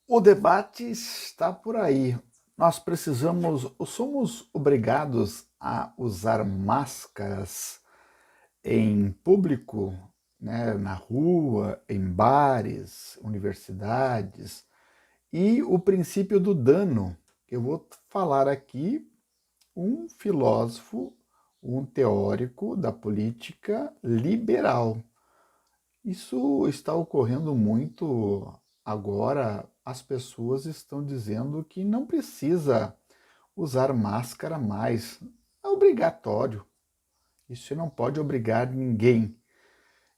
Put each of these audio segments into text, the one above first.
O debate está por aí. Nós somos obrigados a usar máscaras em público, né, na rua, em bares, universidades, e o princípio do dano. Eu vou falar aqui um filósofo, um teórico da política liberal. Isso está ocorrendo muito agora. As pessoas estão dizendo que não precisa usar máscara mais. É obrigatório. Isso não pode obrigar ninguém.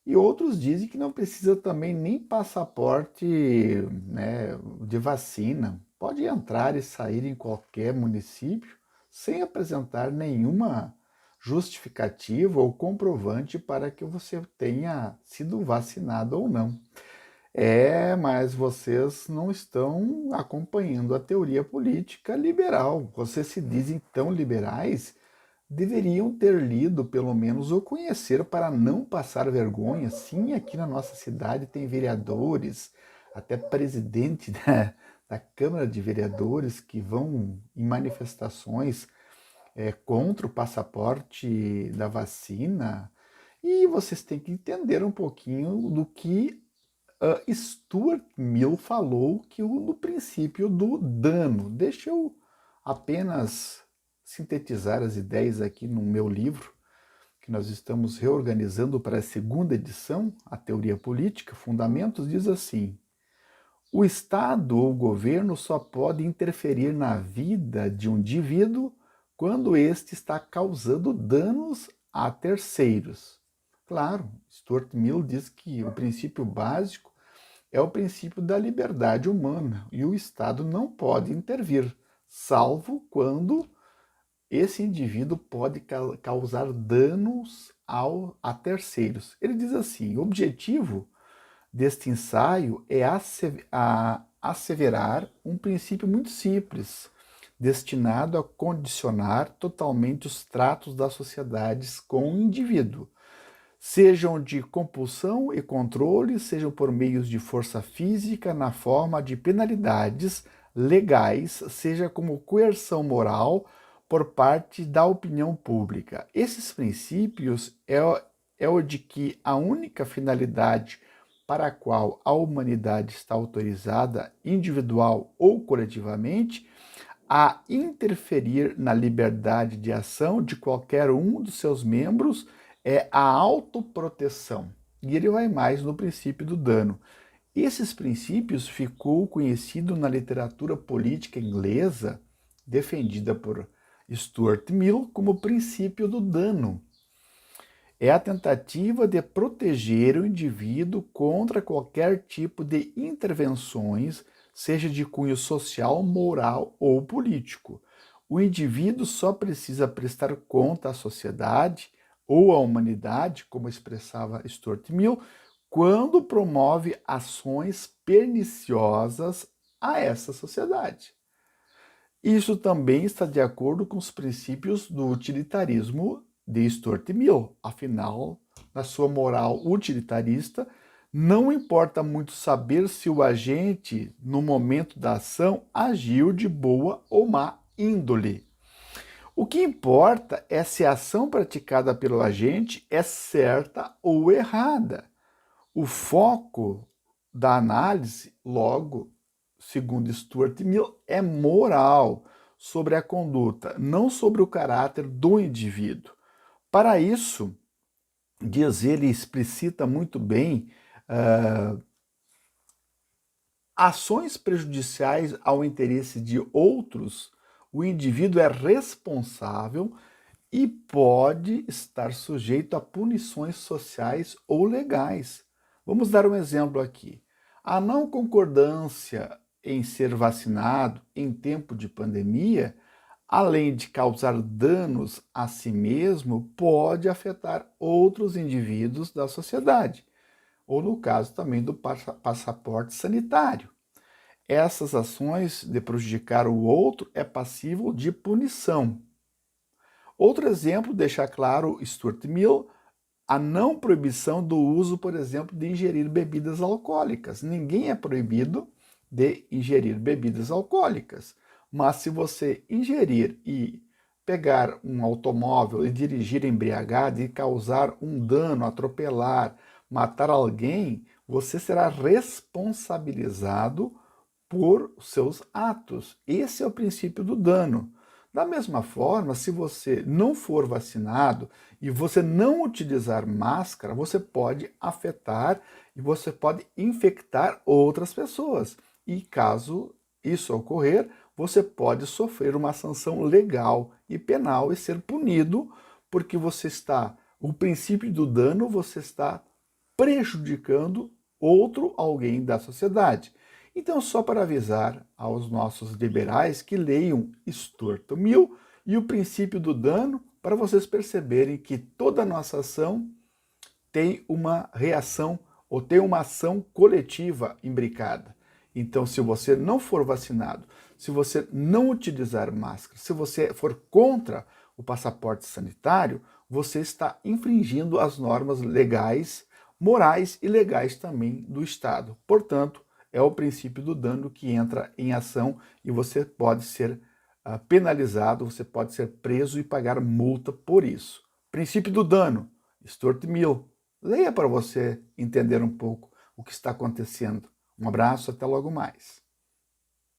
E outros dizem que não precisa também nem passaporte, né, de vacina. Pode entrar e sair em qualquer município sem apresentar nenhuma justificativa ou comprovante para que você tenha sido vacinado ou não. Mas vocês não estão acompanhando a teoria política liberal. Vocês se dizem tão liberais, deveriam ter lido pelo menos ou conhecer para não passar vergonha. Sim, aqui na nossa cidade tem vereadores, até presidente da Câmara de Vereadores que vão em manifestações contra o passaporte da vacina. E vocês têm que entender um pouquinho do que Stuart Mill falou que no princípio do dano. Deixa eu apenas sintetizar as ideias aqui no meu livro, que nós estamos reorganizando para a segunda edição, a teoria política, fundamentos, diz assim: o Estado ou o governo só pode interferir na vida de um indivíduo quando este está causando danos a terceiros. Claro, Stuart Mill diz que o princípio básico é o princípio da liberdade humana e o Estado não pode intervir, salvo quando esse indivíduo pode causar danos a terceiros. Ele diz assim: o objetivo deste ensaio é asseverar um princípio muito simples, destinado a condicionar totalmente os tratos das sociedades com o indivíduo, sejam de compulsão e controle, sejam por meios de força física na forma de penalidades legais, seja como coerção moral por parte da opinião pública. Esses princípios é o de que a única finalidade para a qual a humanidade está autorizada, individual ou coletivamente, a interferir na liberdade de ação de qualquer um dos seus membros é a autoproteção. E ele vai mais no princípio do dano. Esses princípios ficou conhecido na literatura política inglesa, defendida por Stuart Mill, como princípio do dano. É a tentativa de proteger o indivíduo contra qualquer tipo de intervenções, seja de cunho social, moral ou político. O indivíduo só precisa prestar conta à sociedade ou à humanidade, como expressava Stuart Mill, quando promove ações perniciosas a essa sociedade. Isso também está de acordo com os princípios do utilitarismo de Stuart Mill. Afinal, na sua moral utilitarista, não importa muito saber se o agente, no momento da ação, agiu de boa ou má índole. O que importa é se a ação praticada pelo agente é certa ou errada. O foco da análise, logo, segundo Stuart Mill, é moral, sobre a conduta, não sobre o caráter do indivíduo. Para isso, diz ele, explicita muito bem ações prejudiciais ao interesse de outros, o indivíduo é responsável e pode estar sujeito a punições sociais ou legais. Vamos dar um exemplo aqui. A não concordância em ser vacinado em tempo de pandemia, além de causar danos a si mesmo, pode afetar outros indivíduos da sociedade, ou no caso também do passaporte sanitário. Essas ações de prejudicar o outro é passível de punição. Outro exemplo deixa claro Stuart Mill, a não proibição do uso, por exemplo, de ingerir bebidas alcoólicas. Ninguém é proibido de ingerir bebidas alcoólicas. Mas se você ingerir e pegar um automóvel e dirigir embriagado e causar um dano, atropelar, matar alguém, você será responsabilizado por seus atos. Esse é o princípio do dano. Da mesma forma, se você não for vacinado e você não utilizar máscara, você pode afetar e você pode infectar outras pessoas. E caso isso ocorrer, você pode sofrer uma sanção legal e penal e ser punido, porque o princípio do dano, você está prejudicando outro alguém da sociedade. Então, só para avisar aos nossos liberais que leiam Stuart Mill e o princípio do dano, para vocês perceberem que toda a nossa ação tem uma reação ou tem uma ação coletiva imbricada. Então, se você não for vacinado, se você não utilizar máscara, se você for contra o passaporte sanitário, você está infringindo as normas legais, morais e legais também do Estado. Portanto, é o princípio do dano que entra em ação e você pode ser penalizado, você pode ser preso e pagar multa por isso. Princípio do dano, Stuart Mill. Leia para você entender um pouco o que está acontecendo. Um abraço, até logo mais.